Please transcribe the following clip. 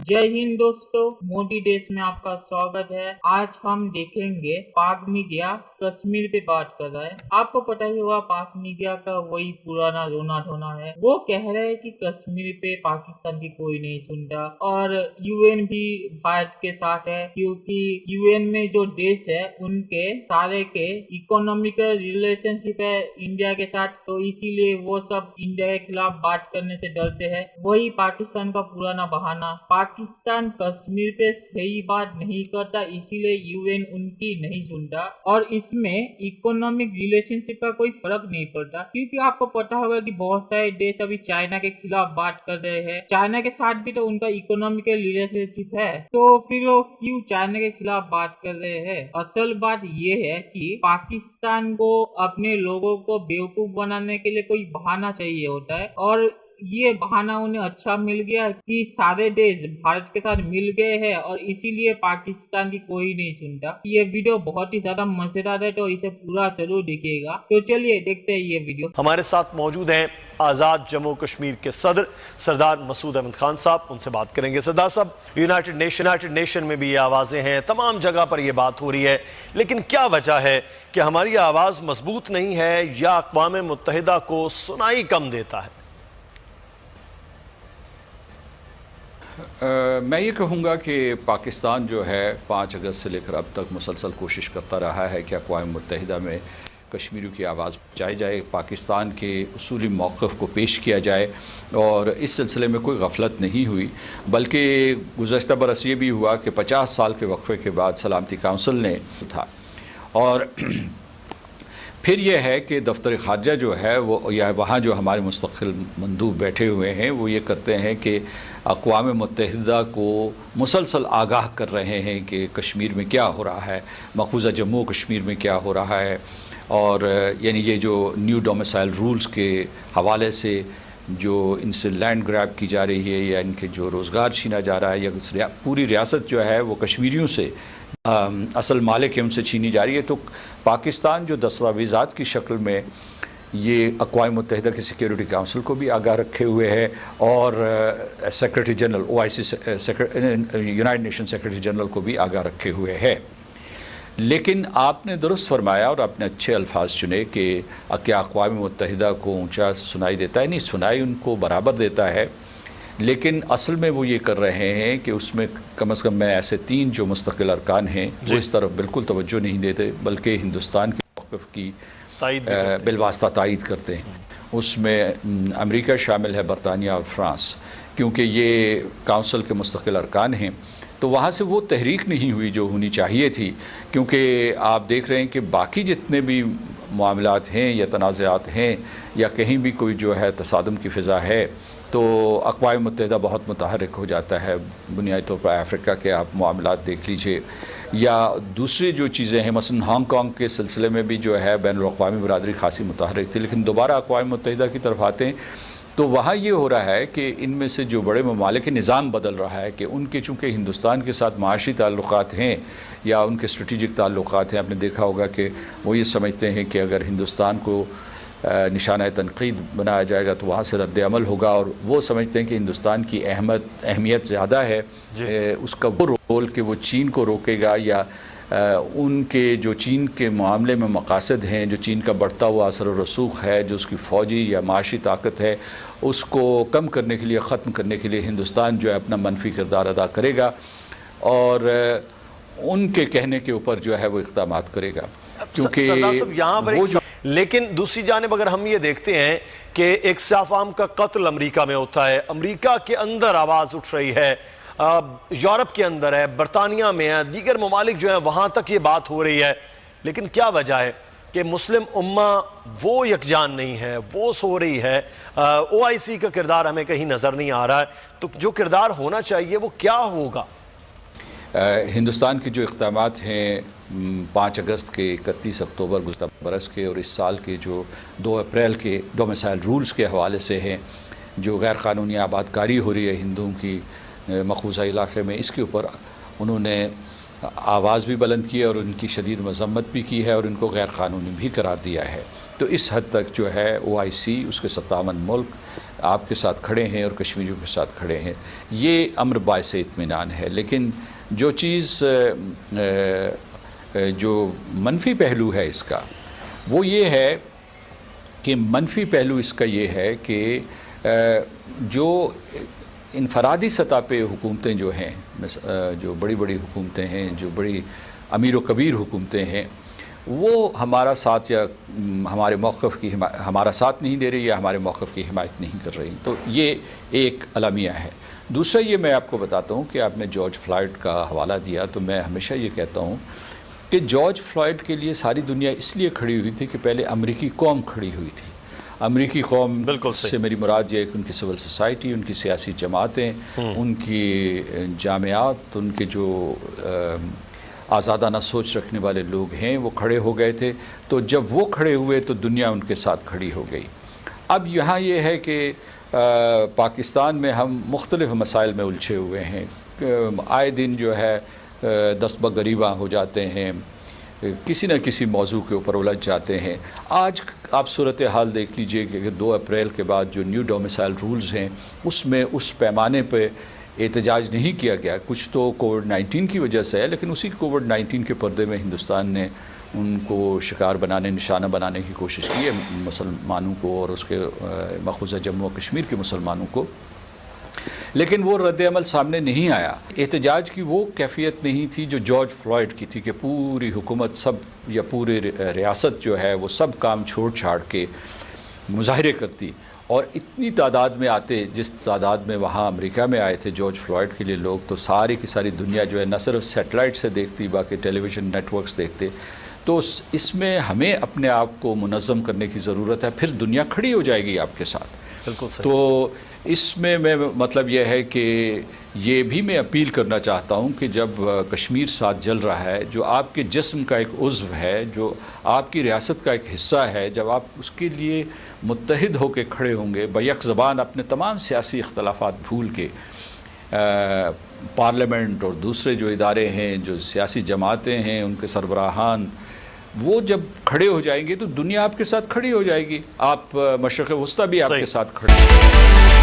जय हिंद दोस्तों, मोदी देश में आपका स्वागत है। आज हम देखेंगे पाक मीडिया कश्मीर पे बात कर रहा है। आपको पता ही होगा पाक मीडिया का वही पुराना रोना धोना है। वो कह रहे हैं कि कश्मीर पे पाकिस्तान की कोई नहीं सुनता और यूएन भी भारत के साथ है, क्योंकि यूएन में जो देश है उनके सारे के इकोनॉमिकल रिलेशनशिप है इंडिया के साथ, तो इसीलिए वो सब इंडिया के खिलाफ बात करने से डरते हैं। वही पाकिस्तान का पुराना बहाना, पाकिस्तान कश्मीर पे सही बात नहीं करता, इसीलिए यूएन उनकी नहीं सुनता और इसमें इकोनॉमिक रिलेशनशिप का कोई फर्क नहीं पड़ता, क्योंकि आपको पता होगा कि बहुत सारे देश अभी चाइना के खिलाफ बात कर रहे हैं। चाइना के साथ भी तो उनका इकोनॉमिकल रिलेशनशिप है, तो फिर वो क्यों चाइना के खिलाफ बात कर रहे हैं? असल बात ये है कि पाकिस्तान को अपने लोगों को बेवकूफ बनाने के लिए कोई बहाना चाहिए होता है और ये बहाना उन्हें अच्छा मिल गया कि सारे देश भारत के साथ मिल गए हैं और इसीलिए पाकिस्तान की कोई नहीं सुनता। ये वीडियो बहुत ही ज्यादा मजेदार है, तो इसे पूरा जरूर देखिएगा। तो चलिए देखते हैं ये वीडियो। हमारे साथ मौजूद हैं आज़ाद जम्मू कश्मीर के सदर सरदार मसूद अहमद खान साहब, उनसे बात करेंगे। सरदार साहब, यूनाइटेड नेशन में भी ये आवाज़ें हैं, तमाम जगह पर ये बात हो रही है, लेकिन क्या वजह है कि हमारी आवाज़ मजबूत नहीं है या अक़वाम मुत्तहिदा को सुनाई कम देता है? मैं ये कहूँगा कि पाकिस्तान जो है 5 अगस्त से लेकर अब तक मुसलसल कोशिश करता रहा है कि अक़वाम मुत्तहिदा में कश्मीरियों की आवाज़ पहुँचाई जाए, पाकिस्तान के उसूली मौक़िफ़ को पेश किया जाए और इस सिलसिले में कोई गफलत नहीं हुई, बल्कि गुज़श्ता बरस ये भी हुआ कि 50 साल के वक्फे के बाद सलामती काउंसिल ने था। और फिर यह है कि दफ्तर ख़ारजा जो है वो या वहाँ जो हमारे मुस्तक़िल मंदूब बैठे हुए हैं वो ये करते हैं कि अक़वाम मुत्तहिदा को मुसलसल आगाह कर रहे हैं कि कश्मीर में क्या हो रहा है, मक़बूज़ा जम्मू कश्मीर में क्या हो रहा है। और यानी ये जो न्यू डोमिसाइल रूल्स के हवाले से जो इनसे लैंड ग्रैब की जा रही है या इनके जो रोज़गार छीना जा रहा है या पूरी रियासत जो है वो कश्मीरियों से असल मालिक है उनसे छीनी जा रही है। तो पाकिस्तान जो दस्तावेज़ात की शक्ल में ये अक़वाम मुत्तहिदा की सिक्योरिटी काउंसिल को भी आगाह रखे हुए है और secretary general OIC United nation secretary general को भी आगाह रखे हुए है। लेकिन आपने दुरुस्त फरमाया और आपने अच्छे अल्फाज चुने कि क्या अक़वाम मुत्तहिदा को ऊंचा सुनाई देता है? नहीं, सुनाई उनको बराबर देता है, लेकिन असल में वो ये कर रहे हैं कि उसमें कम से कम मैं ऐसे 3 जो मुस्तकिल अरकान हैं वो इस तरफ बिल्कुल तवज्जो नहीं देते, बल्कि हिंदुस्तान की मौक़िफ़ की बिलवास्ता तायीद करते हैं। उसमें अमेरिका शामिल है, बरतानिया और फ़्रांस, क्योंकि ये काउंसिल के मुस्तकिल अरकान हैं। तो वहाँ से वो तहरीक नहीं हुई जो होनी चाहिए थी, क्योंकि आप देख रहे हैं कि बाकी जितने भी मामलात हैं या तनाज़ात हैं या कहीं भी कोई जो है तसादम की फ़िज़ा है तो अक़वाम मुत्तहिदा बहुत मुतहर्रिक हो जाता है। बुनियादी तौर पर अफ्रीका के आप मामलात देख लीजिए या दूसरी जो चीज़ें हैं, मसलन हांगकॉन्ग के सिलसिले में भी जो है बैनुल-अक़वामी बरादरी खासी मुतहर्रिक थी, लेकिन दोबारा अक़वाम मुत्तहिदा की तरफ आते हैं तो वहाँ ये हो रहा है कि इनमें से जो बड़े ममालिक के निज़ाम बदल रहा है कि उनके चूँकि हिंदुस्तान के साथ माशी ताल्लुक़ात हैं या उनके स्ट्रेटिजिक ताल्लुक़ात हैं, आपने देखा होगा कि वो ये समझते हैं कि अगर हिंदुस्तान को निशाना तनक़ीद बनाया जाएगा तो वहाँ से रद्द अमल होगा, और वो समझते हैं कि हिंदुस्तान की अहमियत ज़्यादा है, उसका वो रोल कि वो चीन को रोकेगा या उनके जो चीन के मामले में मकासद हैं, जो चीन का बढ़ता हुआ असर और रसूख है, जो उसकी फ़ौजी या माशी ताकत है, उसको कम करने के लिए, ख़त्म करने के लिए हिंदुस्तान जो है अपना मनफी किरदार अदा करेगा और उनके कहने के ऊपर जो है वो इक़दामात करेगा। क्योंकि यहाँ पर लेकिन दूसरी जानिब अगर हम ये देखते हैं कि एक सियाफ़ाम का कत्ल अमेरिका में होता है, अमेरिका के अंदर आवाज़ उठ रही है, यूरोप के अंदर है, बरतानिया में है, दीगर ममालिक जो है वहाँ तक ये बात हो रही है, लेकिन क्या वजह है कि मुस्लिम उम्मा वो यकजान नहीं है, वो सो रही है, OIC का किरदार हमें कहीं नज़र नहीं आ रहा है, तो जो किरदार होना चाहिए वो क्या होगा? हिंदुस्तान के जो इक़दामात हैं 5 अगस्त के, 31 अक्टूबर गुज़श्ता बरस के और इस साल के जो 2 अप्रैल के डोमिसाइल रूल्स के हवाले से हैं, जो गैर क़ानूनी आबादकारी हो रही है हिंदुओं की मक़बूज़ा इलाक़े में, इसके ऊपर उन्होंने آواز بھی بلند کی ہے اور ان کی شدید مذمت بھی کی ہے اور ان کو غیر قانونی بھی قرار دیا ہے. تو اس حد تک جو ہے OIC اس کے 57 ملک آپ کے ساتھ کھڑے ہیں اور کشمیریوں کے ساتھ کھڑے ہیں. یہ امر باعث اطمینان ہے. لیکن جو چیز جو منفی پہلو ہے اس کا وہ یہ ہے کہ منفی پہلو اس کا یہ ہے کہ جو انفرادی سطح پہ حکومتیں جو ہیں، جو بڑی بڑی حکومتیں ہیں، جو بڑی امیر و کبیر حکومتیں ہیں، وہ ہمارا ساتھ یا ہمارے موقف کی ہمارا ساتھ نہیں دے رہی یا ہمارے موقف کی حمایت نہیں کر رہی. تو یہ ایک المیہ ہے. دوسرا یہ میں آپ کو بتاتا ہوں کہ آپ نے جارج فلائیڈ کا حوالہ دیا، تو میں ہمیشہ یہ کہتا ہوں کہ جارج فلائیڈ کے لیے ساری دنیا اس لیے کھڑی ہوئی تھی کہ پہلے امریکی قوم کھڑی ہوئی تھی. امریکی قوم سے میری مراد یہ ہے کہ ان کی سول سوسائٹی، ان کی سیاسی جماعتیں، ان کی جامعات، ان کے جو آزادانہ سوچ رکھنے والے لوگ ہیں وہ کھڑے ہو گئے تھے. تو جب وہ کھڑے ہوئے تو دنیا ان کے ساتھ کھڑی ہو گئی. اب یہاں یہ ہے کہ پاکستان میں ہم مختلف مسائل میں الجھے ہوئے ہیں. آئے دن جو ہے دست بغریباں ہو جاتے ہیں، کسی نہ کسی موضوع کے اوپر الجھ جاتے ہیں. آج آپ صورتحال دیکھ لیجئے کہ 2 اپریل کے بعد جو نیو ڈومیسائل رولز ہیں اس میں اس پیمانے پہ احتجاج نہیں کیا گیا. کچھ تو کووڈ-19 کی وجہ سے ہے، لیکن اسی کووڈ-19 کے پردے میں ہندوستان نے ان کو شکار بنانے، نشانہ بنانے کی کوشش کی ہے، مسلمانوں کو اور اس کے مقبوضہ جموں و کشمیر کے مسلمانوں کو. لیکن وہ رد عمل سامنے نہیں آیا. احتجاج کی وہ کیفیت نہیں تھی جو جارج فلائیڈ کی تھی کہ پوری حکومت سب یا پوری ریاست جو ہے وہ سب کام چھوڑ چھاڑ کے مظاہرے کرتی اور اتنی تعداد میں آتے جس تعداد میں وہاں امریکہ میں آئے تھے جارج فلائیڈ کے لیے لوگ. تو ساری کی ساری دنیا جو ہے نہ صرف سیٹلائٹ سے دیکھتی باقی ٹیلی ویژن نیٹ ورکس دیکھتے. تو اس میں ہمیں اپنے آپ کو منظم کرنے کی ضرورت ہے، پھر دنیا کھڑی ہو جائے گی آپ کے ساتھ. بالکل صحیح. تو اس میں مطلب یہ ہے کہ یہ بھی میں اپیل کرنا چاہتا ہوں کہ جب کشمیر ساتھ جل رہا ہے، جو آپ کے جسم کا ایک عضو ہے، جو آپ کی ریاست کا ایک حصہ ہے، جب آپ اس کے لیے متحد ہو کے کھڑے ہوں گے، بیک زبان اپنے تمام سیاسی اختلافات بھول کے، پارلیمنٹ اور دوسرے جو ادارے ہیں، جو سیاسی جماعتیں ہیں، ان کے سربراہان، وہ جب کھڑے ہو جائیں گے تو دنیا آپ کے ساتھ کھڑی ہو جائے گی. آپ مشرق وسطیٰ بھی آپ کے ساتھ کھڑے